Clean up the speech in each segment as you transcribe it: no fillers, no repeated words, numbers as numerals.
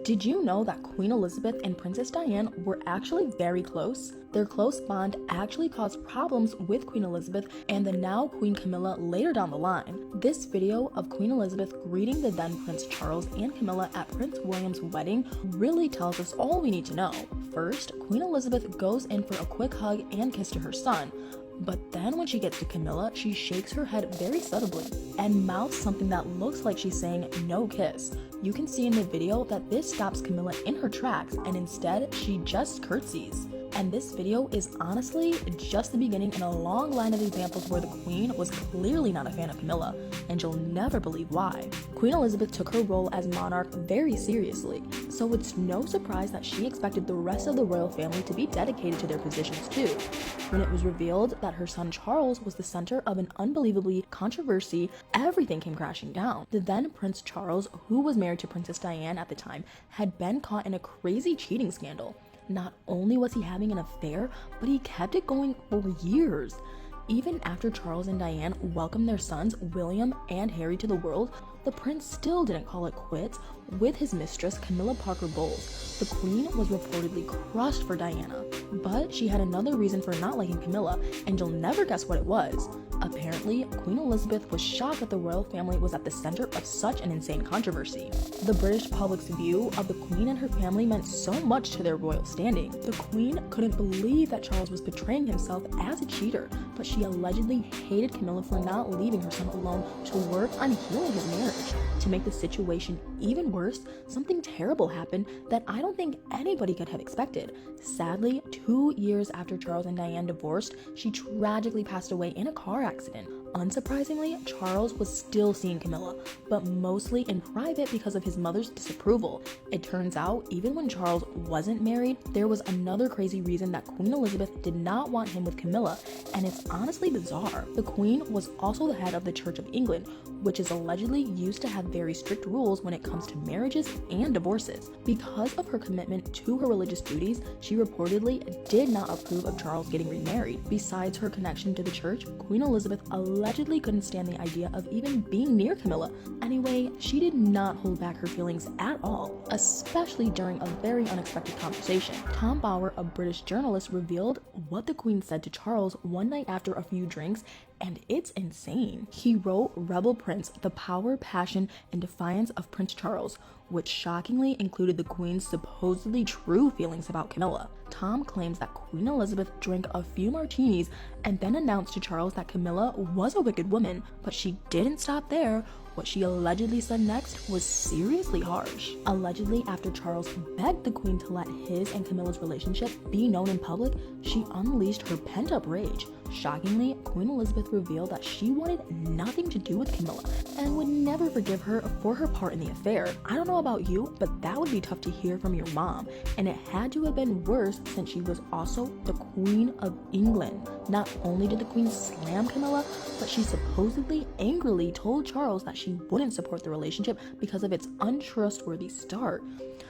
Did you know that Queen Elizabeth and Princess Diana were actually very close? Their close bond actually caused problems with Queen Elizabeth and the now Queen Camilla later down the line. This video of Queen Elizabeth greeting the then Prince Charles and Camilla at Prince William's wedding really tells us all we need to know. First, Queen Elizabeth goes in for a quick hug and kiss to her son. But then when she gets to Camilla, she shakes her head very subtly and mouths something that looks like she's saying no kiss. You can see in the video that this stops Camilla in her tracks and instead she just curtsies. And this video is honestly just the beginning in a long line of examples where the Queen was clearly not a fan of Camilla, and you'll never believe why. Queen Elizabeth took her role as monarch very seriously, so it's no surprise that she expected the rest of the royal family to be dedicated to their positions too. When it was revealed that her son Charles was the center of an unbelievably controversy, everything came crashing down. The then Prince Charles, who was married to Princess Diana at the time, had been caught in a crazy cheating scandal. Not only was he having an affair, but he kept it going for years. Even after Charles and Diane welcomed their sons, William and Harry, to the world, the prince still didn't call it quits with his mistress, Camilla Parker Bowles. The Queen was reportedly crushed for Diana, but she had another reason for not liking Camilla, and you'll never guess what it was. Apparently, Queen Elizabeth was shocked that the royal family was at the center of such an insane controversy. The British public's view of the Queen and her family meant so much to their royal standing. The Queen couldn't believe that Charles was portraying himself as a cheater, but she allegedly hated Camilla for not leaving her son alone to work on healing his marriage. To make the situation even worse, something terrible happened that I don't think anybody could have expected. Sadly, 2 years after Charles and Diane divorced, she tragically passed away in a car accident. Unsurprisingly, Charles was still seeing Camilla, but mostly in private because of his mother's disapproval. It turns out, even when Charles wasn't married, there was another crazy reason that Queen Elizabeth did not want him with Camilla, and it's honestly bizarre. The Queen was also the head of the Church of England, which is allegedly used to have very strict rules when it comes to marriages and divorces. Because of her commitment to her religious duties, she reportedly did not approve of Charles getting remarried. Besides her connection to the church, Queen Elizabeth allegedly couldn't stand the idea of even being near Camilla. Anyway, she did not hold back her feelings at all, especially during a very unexpected conversation. Tom Bower, a British journalist, revealed what the Queen said to Charles one night after a few drinks, and it's insane. He wrote Rebel Prince, the power, passion, and defiance of Prince Charles, which shockingly included the Queen's supposedly true feelings about Camilla. Tom claims that Queen Elizabeth drank a few martinis and then announced to Charles that Camilla was a wicked woman, but she didn't stop there. What she allegedly said next was seriously harsh. Allegedly, after Charles begged the Queen to let his and Camilla's relationship be known in public, she unleashed her pent-up rage. Shockingly, Queen Elizabeth revealed that she wanted nothing to do with Camilla and would never forgive her for her part in the affair. I don't know about you, but that would be tough to hear from your mom, and it had to have been worse since she was also the Queen of England. Not only did the Queen slam Camilla, but she supposedly angrily told Charles that she wouldn't support the relationship because of its untrustworthy start.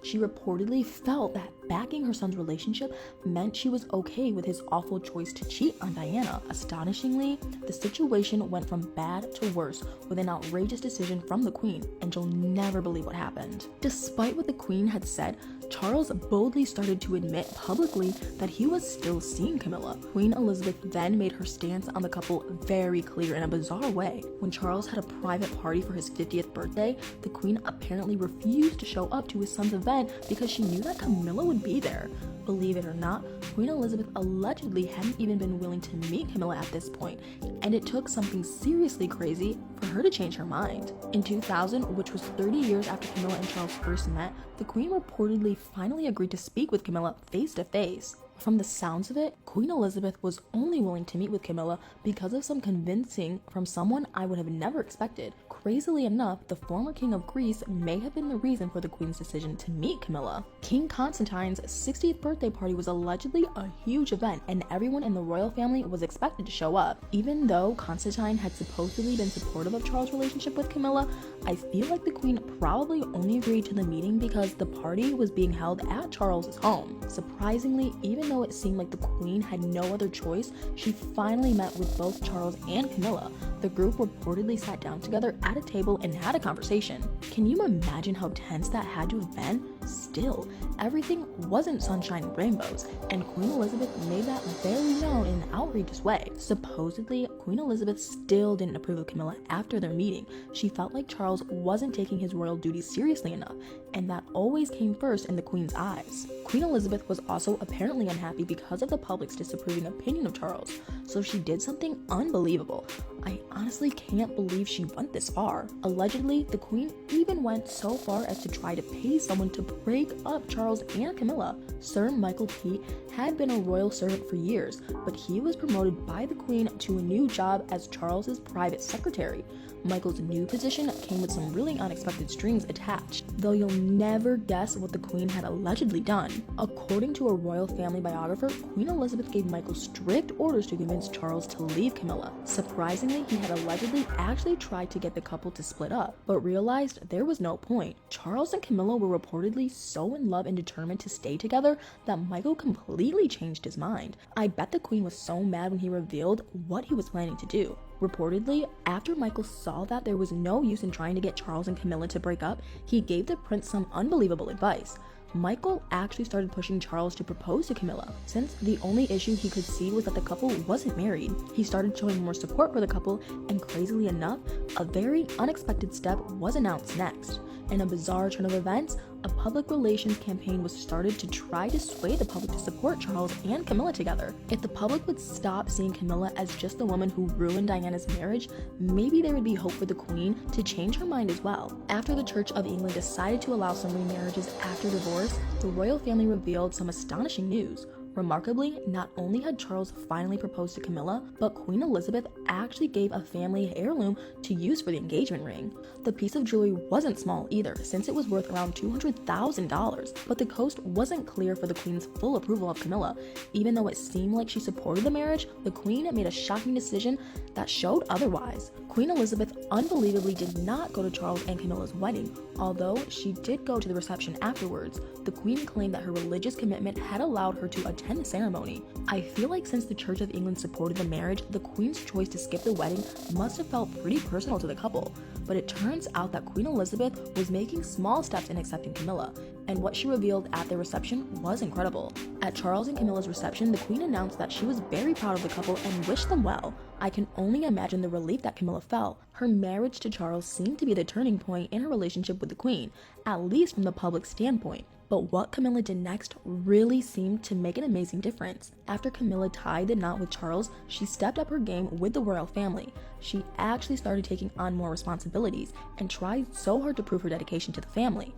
She reportedly felt that backing her son's relationship meant she was okay with his awful choice to cheat on Diana. Astonishingly, the situation went from bad to worse with an outrageous decision from the Queen, and you'll never believe what happened. Despite what the Queen had said, Charles boldly started to admit publicly that he was still seeing Camilla. Queen Elizabeth then made her stance on the couple very clear in a bizarre way. When Charles had a private party for his 50th birthday, the Queen apparently refused to show up to his son's event because she knew that Camilla would be there. Believe it or not, Queen Elizabeth allegedly hadn't even been willing to meet Camilla at this point, and it took something seriously crazy for her to change her mind. In 2000, which was 30 years after Camilla and Charles first met, the Queen reportedly finally agreed to speak with Camilla face to face. From the sounds of it, Queen Elizabeth was only willing to meet with Camilla because of some convincing from someone I would have never expected. Crazily enough, the former king of Greece may have been the reason for the Queen's decision to meet Camilla. King Constantine's 60th birthday party was allegedly a huge event, and everyone in the royal family was expected to show up. Even though Constantine had supposedly been supportive of Charles' relationship with Camilla, I feel like the Queen probably only agreed to the meeting because the party was being held at Charles' home. Surprisingly, even though it seemed like the Queen had no other choice, she finally met with both Charles and Camilla. the group reportedly sat down together at a table and had a conversation. Can you imagine how tense that had to have been? Still, everything wasn't sunshine and rainbows, and Queen Elizabeth made that very known in an outrageous way. Supposedly, Queen Elizabeth still didn't approve of Camilla after their meeting. She felt like Charles wasn't taking his royal duties seriously enough, and that always came first in the Queen's eyes. Queen Elizabeth was also apparently unhappy because of the public's disapproving opinion of Charles, so she did something unbelievable. I honestly can't believe she went this far. Allegedly, the Queen even went so far as to try to pay someone to break up Charles and Camilla. Sir Michael P. had been a royal servant for years, but he was promoted by the Queen to a new job as Charles's private secretary. Michael's new position came with some really unexpected strings attached, though you'll never guess what the Queen had allegedly done. According to a royal family biographer, Queen Elizabeth gave Michael strict orders to convince Charles to leave Camilla. Surprisingly, he had allegedly actually tried to get the couple to split up, but realized there was no point. Charles and Camilla were reportedly so in love and determined to stay together that Michael completely changed his mind. I bet the Queen was so mad when he revealed what he was planning to do. Reportedly, after Michael saw that there was no use in trying to get Charles and Camilla to break up, he gave the prince some unbelievable advice. Michael actually started pushing Charles to propose to Camilla, since the only issue he could see was that the couple wasn't married. He started showing more support for the couple, and crazily enough, a very unexpected step was announced next. In a bizarre turn of events, a public relations campaign was started to try to sway the public to support Charles and Camilla together. If the public would stop seeing Camilla as just the woman who ruined Diana's marriage, maybe there would be hope for the Queen to change her mind as well. After the Church of England decided to allow some remarriages after divorce, the royal family revealed some astonishing news. Remarkably, not only had Charles finally proposed to Camilla, but Queen Elizabeth actually gave a family heirloom to use for the engagement ring. The piece of jewelry wasn't small either, since it was worth around $200,000, but the coast wasn't clear for the Queen's full approval of Camilla. Even though it seemed like she supported the marriage, the Queen made a shocking decision that showed otherwise. Queen Elizabeth unbelievably did not go to Charles and Camilla's wedding, although she did go to the reception afterwards. The Queen claimed that her religious commitment had allowed her to attend the ceremony. I feel like since the Church of England supported the marriage, the Queen's choice to skip the wedding must have felt pretty personal to the couple. But it turns out that Queen Elizabeth was making small steps in accepting Camilla, and what she revealed at their reception was incredible. At Charles and Camilla's reception, the Queen announced that she was very proud of the couple and wished them well. I can only imagine the relief that Camilla felt. Her marriage to Charles seemed to be the turning point in her relationship with the Queen, at least from the public standpoint. But what Camilla did next really seemed to make an amazing difference. After Camilla tied the knot with Charles, she stepped up her game with the royal family. She actually started taking on more responsibilities and tried so hard to prove her dedication to the family.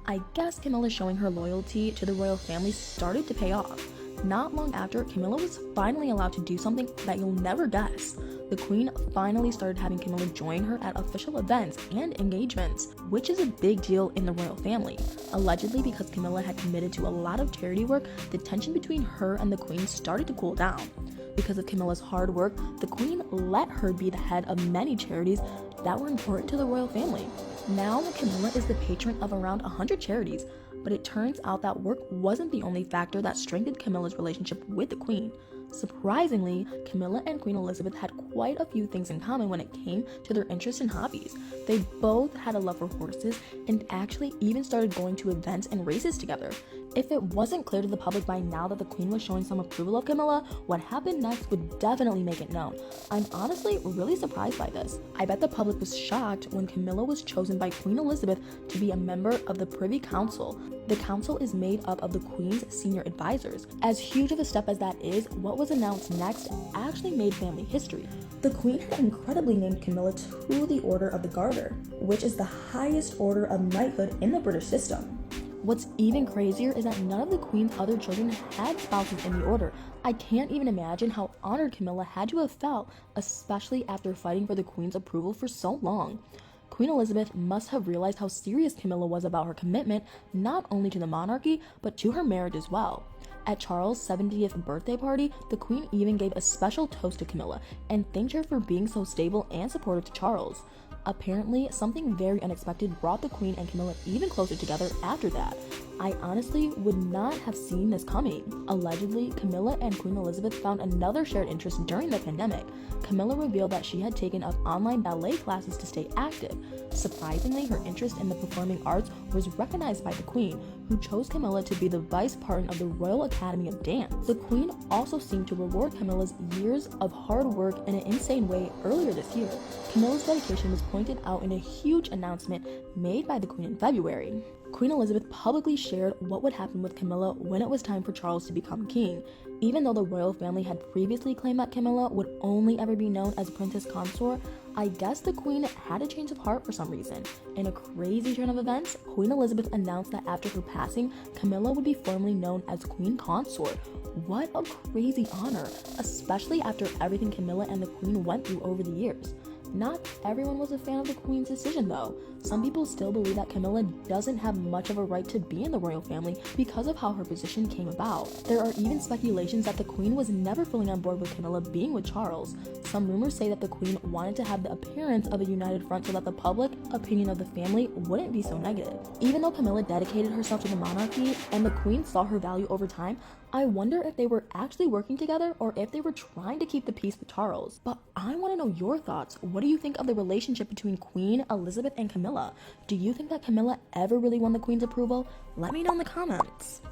I guess Camilla showing her loyalty to the royal family started to pay off. Not long after, Camilla was finally allowed to do something that you'll never guess. The Queen finally started having Camilla join her at official events and engagements, which is a big deal in the royal family. Allegedly, because Camilla had committed to a lot of charity work, the tension between her and the Queen started to cool down. Because of Camilla's hard work, the Queen let her be the head of many charities that were important to the royal family. Now, Camilla is the patron of around 100 charities, but it turns out that work wasn't the only factor that strengthened Camilla's relationship with the Queen. Surprisingly, Camilla and Queen Elizabeth had quite a few things in common when it came to their interests and hobbies. They both had a love for horses and actually even started going to events and races together. If it wasn't clear to the public by now that the Queen was showing some approval of Camilla, what happened next would definitely make it known. I'm honestly really surprised by this. I bet the public was shocked when Camilla was chosen by Queen Elizabeth to be a member of the Privy Council. The council is made up of the Queen's senior advisors. As huge of a step as that is, what was announced next actually made family history. The Queen had incredibly named Camilla to the Order of the Garter, which is the highest order of knighthood in the British system. What's even crazier is that none of the Queen's other children had spouses in the order. I can't even imagine how honored Camilla had to have felt, especially after fighting for the Queen's approval for so long. Queen Elizabeth must have realized how serious Camilla was about her commitment, not only to the monarchy, but to her marriage as well. At Charles' 70th birthday party, the Queen even gave a special toast to Camilla and thanked her for being so stable and supportive to Charles. Apparently, something very unexpected brought the Queen and Camilla even closer together after that. I honestly would not have seen this coming. Allegedly, Camilla and Queen Elizabeth found another shared interest during the pandemic. Camilla revealed that she had taken up online ballet classes to stay active. Surprisingly, her interest in the performing arts was recognized by the Queen, who chose Camilla to be the vice partner of the Royal Academy of Dance. The Queen also seemed to reward Camilla's years of hard work in an insane way earlier this year. Camilla's dedication was pointed out in a huge announcement made by the Queen in February. Queen Elizabeth publicly shared what would happen with Camilla when it was time for Charles to become king. Even though the royal family had previously claimed that Camilla would only ever be known as Princess Consort, I guess the Queen had a change of heart for some reason. In a crazy turn of events, Queen Elizabeth announced that after her passing, Camilla would be formally known as Queen Consort. What a crazy honor, especially after everything Camilla and the Queen went through over the years. Not everyone was a fan of the Queen's decision though. Some people still believe that Camilla doesn't have much of a right to be in the royal family because of how her position came about. There are even speculations that the Queen was never fully on board with Camilla being with Charles. Some rumors say that the Queen wanted to have the appearance of a united front so that the public opinion of the family wouldn't be so negative. Even though Camilla dedicated herself to the monarchy and the Queen saw her value over time, I wonder if they were actually working together or if they were trying to keep the peace with Charles. But I want to know your thoughts. What do you think of the relationship between Queen Elizabeth and Camilla? Do you think that Camilla ever really won the Queen's approval? Let me know in the comments.